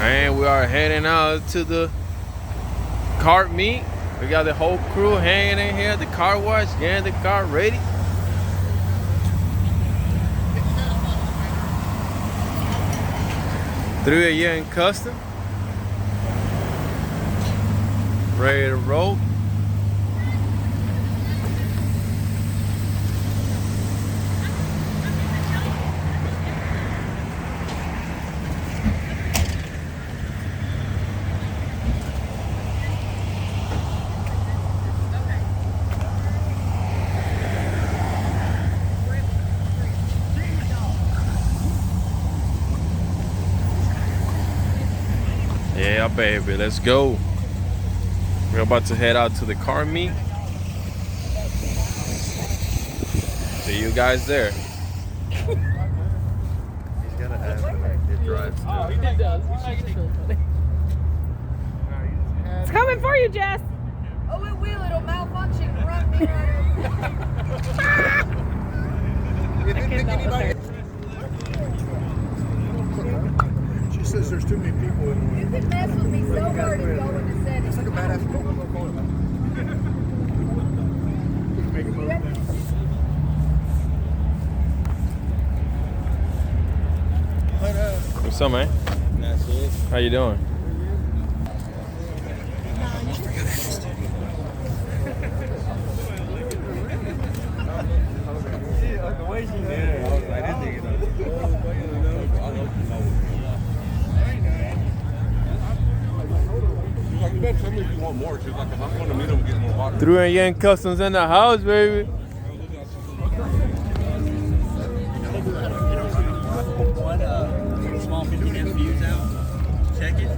And we are heading out to the cart meet. We got the whole crew hanging in here, the car wash, getting the car ready. Through a year in custom. Ready to roll. Yeah, baby, let's go. We're about to head out to the car meet. See you guys there. He's gotta ask when it drives. Oh, it does. It's coming for you, Jess. Oh, it will. It'll malfunction and run me right. She says there's too many people in the You can mess with me so hard if y'all wouldn't have said it. It's like a badass What's up, man? That's it. How you doing? Through and Yang Customs in the house, baby. One small 50 amp fuse out. Check it.